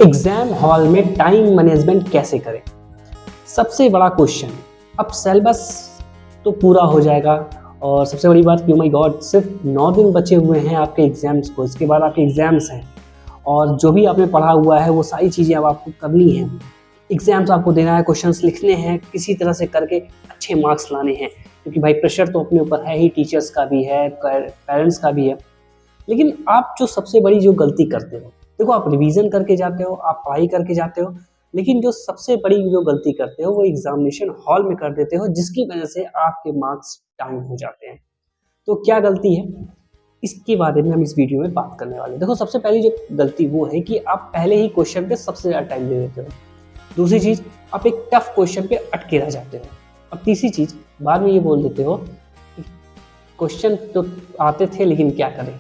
Exam hall में time management कैसे करें, सबसे बड़ा क्वेश्चन। अब सिलेबस तो पूरा हो जाएगा और सबसे बड़ी बात कि ओ माय गॉड, सिर्फ 9 दिन बचे हुए हैं आपके एग्जाम्स को। इसके बाद आपके एग्जाम्स हैं और जो भी आपने पढ़ा हुआ है वो सारी चीज़ें अब आपको करनी है। एग्जाम्स आपको देना है, क्वेश्चंस लिखने हैं, किसी तरह से करके अच्छे मार्क्स लाने हैं, क्योंकि भाई प्रेशर तो अपने ऊपर है ही, टीचर्स का भी है, पेरेंट्स का भी है। लेकिन आप जो सबसे बड़ी जो गलती करते हो, देखो आप रिवीजन करके जाते हो, आप पढ़ाई करके जाते हो, लेकिन जो सबसे बड़ी जो गलती करते हो वो एग्जामिनेशन हॉल में कर देते हो, जिसकी वजह से आपके मार्क्स डाउन हो जाते हैं। तो क्या गलती है, इसके बारे में हम इस वीडियो में बात करने वाले हैं। देखो सबसे पहली जो गलती वो है कि आप पहले ही क्वेश्चन पे सबसे ज़्यादा टाइम दे देते हो। दूसरी चीज़, आप एक टफ क्वेश्चन पे अटके रह जाते हो। अब तीसरी चीज़, बाद में ये बोल देते हो क्वेश्चन तो आते थे लेकिन क्या करें,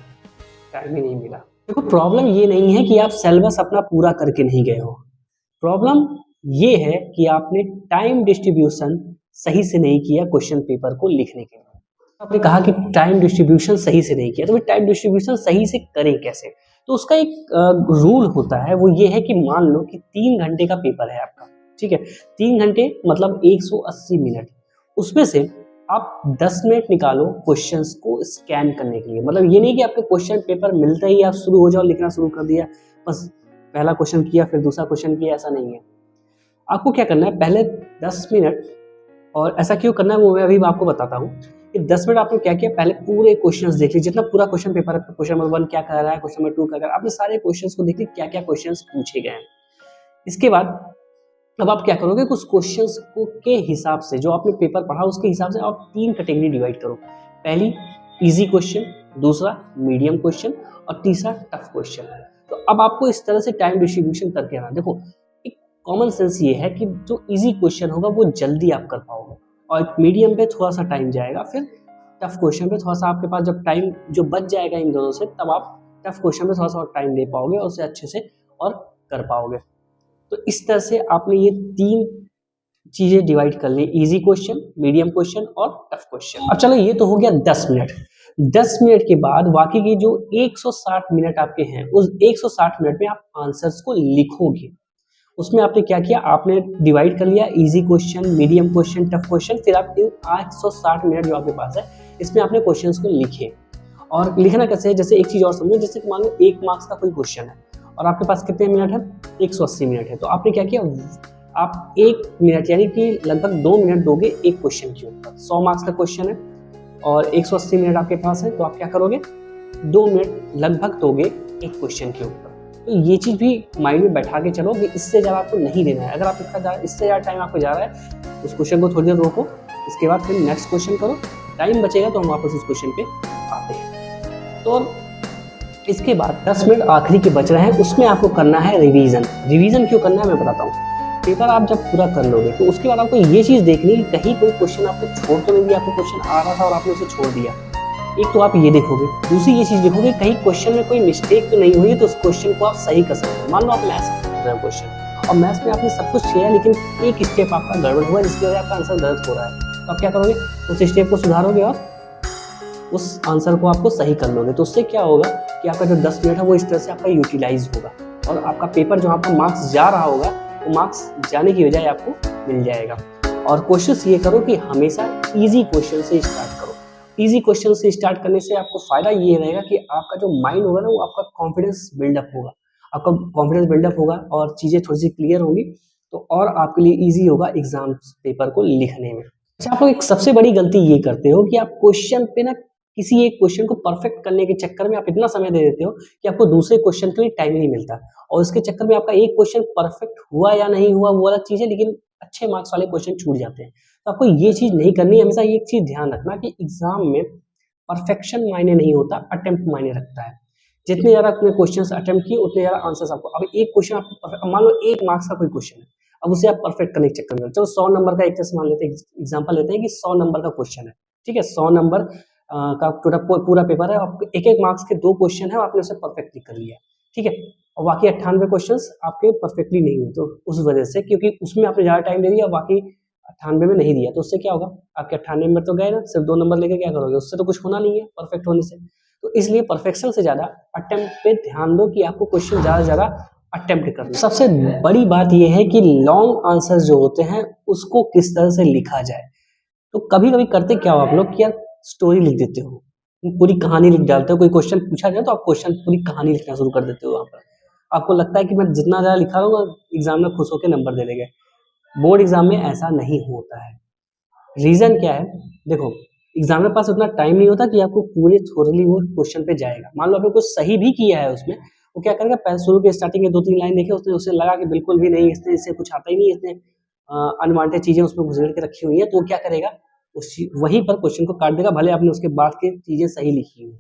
टाइम ही नहीं मिला। देखो प्रॉब्लम ये नहीं है कि आप सिलेबस अपना पूरा करके नहीं गए हो, प्रॉब्लम ये है कि आपने टाइम डिस्ट्रीब्यूशन सही से नहीं किया क्वेश्चन पेपर को लिखने के लिए। आपने कहा कि टाइम डिस्ट्रीब्यूशन सही से नहीं किया, तो टाइम डिस्ट्रीब्यूशन सही से करें कैसे? तो उसका एक रूल होता है, वो ये है कि मान लो कि 3 घंटे का पेपर है आपका, ठीक है, 3 घंटे मतलब 180 मिनट, उसमें से आप 10 मिनट निकालो क्वेश्चंस को स्कैन करने के लिए। मतलब ये नहीं कि आपके क्वेश्चन पेपर मिलते ही आप शुरू हो जाओ, लिखना शुरू कर दिया, बस पहला क्वेश्चन किया फिर दूसरा क्वेश्चन किया, ऐसा नहीं है। आपको क्या करना है, पहले 10 मिनट, और ऐसा क्यों करना है वो मैं अभी आपको बताता हूँ कि 10 मिनट आपने क्या किया, पहले पूरे क्वेश्चंस देख लीजिए, जितना पूरा क्वेश्चन पेपर है, क्वेश्चन नंबर 1 क्या कर रहा है, क्वेश्चन नंबर 2 क्या कर रहा है, आपने सारे क्वेश्चंस को देख ली क्या क्या क्वेश्चंस पूछे गए हैं। इसके बाद अब आप क्या करोगे, कुछ क्वेश्चंस को के हिसाब से, जो आपने पेपर पढ़ा उसके हिसाब से आप 3 कैटेगरी डिवाइड करो। पहली इजी क्वेश्चन, दूसरा मीडियम क्वेश्चन और तीसरा टफ क्वेश्चन। तो अब आपको इस तरह से टाइम डिस्ट्रीब्यूशन करके आना। देखो एक कॉमन सेंस ये है कि जो इजी क्वेश्चन होगा वो जल्दी आप कर पाओगे और मीडियम पे थोड़ा सा टाइम जाएगा, फिर टफ क्वेश्चन पे थोड़ा सा आपके पास जब टाइम जो बच जाएगा इन दोनों से, तब आप टफ क्वेश्चन पे थोड़ा सा और टाइम दे पाओगे और उसे अच्छे से और कर पाओगे। तो इस तरह से आपने ये 3 चीजें डिवाइड कर ली, इजी क्वेश्चन, मीडियम क्वेश्चन और टफ क्वेश्चन। अब चलो ये तो हो गया 10 मिनट। 10 मिनट के बाद बाकी की जो 160 मिनट आपके हैं, उस 160 मिनट में आप आंसर्स को लिखोगे। उसमें आपने क्या किया, आपने डिवाइड कर लिया easy question, medium question, tough question, फिर आप 160 मिनट जो आपके पास है इसमें आपने क्वेश्चंस को लिखे। और लिखना कैसे है, जैसे एक चीज और समझो, जैसे मान लो 1 मार्क्स का कोई क्वेश्चन है और आपके पास कितने मिनट है, 180 मिनट है, तो आपने क्या किया, आप 1 मिनट यानी कि लगभग 2 मिनट दोगे एक क्वेश्चन के ऊपर। 100 मार्क्स का क्वेश्चन है और 180 मिनट आपके पास है, तो आप क्या करोगे, 2 मिनट लगभग दोगे एक क्वेश्चन के ऊपर। तो ये चीज़ भी माइंड में बैठा के चलो कि इससे ज़्यादा आपको नहीं देना है। अगर आप इससे ज़्यादा टाइम आपको जा रहा है, उस क्वेश्चन को थोड़ी देर रोको, इसके बाद फिर नेक्स्ट क्वेश्चन करो, टाइम बचेगा तो हम वापस इस क्वेश्चन पे आते हैं। तो इसके बाद 10 मिनट आखिरी के बच रहे हैं, उसमें आपको करना है रिवीजन। रिवीजन क्यों करना है मैं बताता हूँ। पेपर आप जब पूरा कर लोगे तो उसके बाद आपको ये चीज़ देखनी है कि कहीं कोई क्वेश्चन आपको छोड़ तो नहीं दिया, आपको क्वेश्चन आ रहा था और आपने उसे छोड़ दिया। एक तो आप ये देखोगे, दूसरी ये चीज़ देखोगे कहीं क्वेश्चन में कोई मिस्टेक तो नहीं हुई, तो उस क्वेश्चन को आप सही कर सकते हो। मान लो आप मैथ्स कर रहे हो क्वेश्चन और मैथ्स में आपने सब कुछ किया लेकिन एक स्टेप आपका गड़बड़ हुआ जिसकी वजह से आपका आंसर गलत हो रहा है, तो आप क्या करोगे, उस स्टेप को सुधारोगे और उस आंसर को आपको सही कर लोगे। तो उससे क्या होगा कि आपका जो 10 मिनट है वो इस तरह से आपका यूटिलाइज होगा और आपका पेपर जो आपका मार्क्स जा रहा होगा वो मार्क्स जाने की बजाय आपको मिल जाएगा। और कोशिश ये करो कि हमेशा इजी क्वेश्चन से स्टार्ट करो। इजी क्वेश्चन से स्टार्ट करने से आपको फायदा ये रहेगा कि आपका जो माइंड होगा ना, वो आपका कॉन्फिडेंस बिल्डअप होगा, आपका कॉन्फिडेंस बिल्डअप होगा और चीज़ें थोड़ी सी क्लियर होंगी, तो और आपके लिए ईजी होगा एग्जाम पेपर को लिखने में। अच्छा, आप लोग एक सबसे बड़ी गलती ये करते हो कि आप क्वेश्चन पे ना किसी एक क्वेश्चन को परफेक्ट करने के चक्कर में आप इतना समय दे देते हो कि आपको दूसरे क्वेश्चन के लिए टाइम ही नहीं मिलता, और इसके चक्कर में आपका एक क्वेश्चन परफेक्ट हुआ या नहीं हुआ वो अलग चीज़ है, लेकिन अच्छे मार्क्स वाले क्वेश्चन छूट जाते हैं। तो आपको ये चीज़ नहीं करनी है। हमेशा ये चीज़ ध्यान रखना कि एग्जाम में परफेक्शन मायने नहीं होता, अटेम्प्ट मायने रखता है। जितने ज़्यादा आपने क्वेश्चंस अटेम्प्ट किए उतने ज़्यादा आंसर्स आपको। अब एक क्वेश्चन आपको मान लो 1 मार्क्स का कोई क्वेश्चन है, अब उसे आप परफेक्ट करने के चक्कर में, चलो 100 नंबर का एक जैसे मान लेते हैं, एग्जाम्पल लेते हैं कि 100 नंबर का क्वेश्चन है, ठीक है, 100 नंबर का पूरा पेपर है, आपको 1-1 मार्क्स के 2 क्वेश्चन है, आपने उसे परफेक्टली कर लिया, ठीक है, और बाकी 98 क्वेश्चंस आपके परफेक्टली नहीं हुए, तो उस वजह से, क्योंकि उसमें आपने ज़्यादा टाइम दे दिया, बाकी 98 में नहीं दिया, तो उससे क्या होगा, आपके 98 नंबर तो गए ना, सिर्फ 2 नंबर लेके क्या करोगे, उससे तो कुछ होना नहीं है परफेक्ट होने से। तो इसलिए परफेक्शन से ज़्यादा अटेम्प्ट पे ध्यान दो कि आपको क्वेश्चन ज़्यादा से ज़्यादा अटेम्प्ट करना। सबसे बड़ी बात यह है कि लॉन्ग आंसर जो होते हैं उसको किस तरह से लिखा जाए। तो कभी कभी करते क्या हो आप लोग कि यार स्टोरी लिख देते हो, पूरी कहानी लिख डालते हो। कोई क्वेश्चन पूछा जाए तो आप क्वेश्चन पूरी कहानी लिखना शुरू कर देते हो। वहाँ पर आपको लगता है कि मैं जितना ज़्यादा लिखा रहूँगा एग्जाम में खुश होकर नंबर दे देंगे। बोर्ड एग्जाम में ऐसा नहीं होता है। रीज़न क्या है, देखो एग्जामिनर के पास उतना टाइम नहीं होता कि आपको पूरे थोरली वो क्वेश्चन पे जाएगा। मान लो आपने कुछ सही भी किया है उसमें, वो क्या करेगा, पहले शुरू के स्टार्टिंग के 2-3 लाइन देखे उसने, उसे लगा कि बिल्कुल भी नहीं, इससे कुछ आता ही नहीं, इसने अनवांटेड चीज़ें उसमें घुसेड़ के रखी हुई है, तो वो क्या करेगा, वहीं पर क्वेश्चन को काट देगा, भले आपने उसके बाद की चीज़ें सही लिखी हुई,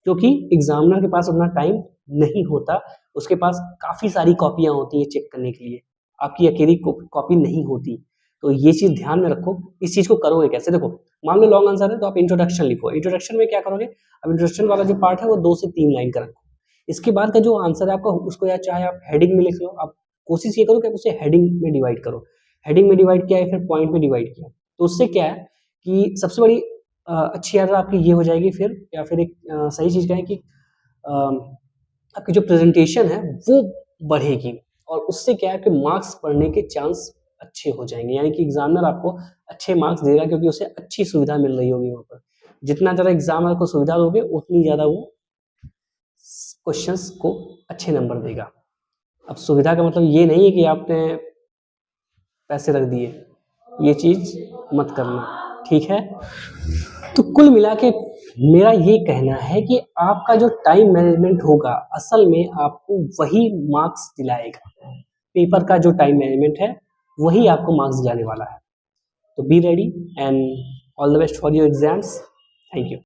क्योंकि एग्जामिनर के पास उतना टाइम नहीं होता। उसके पास काफ़ी सारी कॉपियाँ होती हैं चेक करने के लिए, आपकी अकेली कॉपी नहीं होती। तो ये चीज़ ध्यान में रखो। इस चीज़ को करोगे कैसे, देखो मान लो लॉन्ग आंसर है तो आप इंट्रोडक्शन लिखो। इंट्रोडक्शन में क्या करोगे, अब इंट्रोडक्शन वाला जो पार्ट है वो 2 से 3 लाइन का रखो। इसके बाद का जो आंसर है आपका उसको या चाहे आप हेडिंग में लिख लो, आप कोशिश ये करो कि उसे हेडिंग में डिवाइड करो। हेडिंग में डिवाइड किया है फिर पॉइंट में डिवाइड किया, तो उससे क्या है कि सबसे बड़ी अच्छी आदत आपकी ये हो जाएगी फिर, या फिर एक सही चीज़ क्या है कि आपकी जो प्रेजेंटेशन है वो बढ़ेगी, और उससे क्या है कि मार्क्स पढ़ने के चांस अच्छे हो जाएंगे। यानी कि एग्जामिनर आपको अच्छे मार्क्स देगा क्योंकि उसे अच्छी सुविधा मिल रही होगी वहाँ पर। जितना ज़्यादा एग्जामिनर को सुविधा दोगे उतनी ज़्यादा वो क्वेश्चंस को अच्छे नंबर देगा। अब सुविधा का मतलब ये नहीं है कि आपने पैसे रख दिए, ये चीज़ मत करना, ठीक है। तो कुल मिला के मेरा ये कहना है कि आपका जो टाइम मैनेजमेंट होगा असल में आपको वही मार्क्स दिलाएगा। पेपर का जो टाइम मैनेजमेंट है वही आपको मार्क्स दिलाने वाला है। तो be ready and all the best for your exams. Thank you.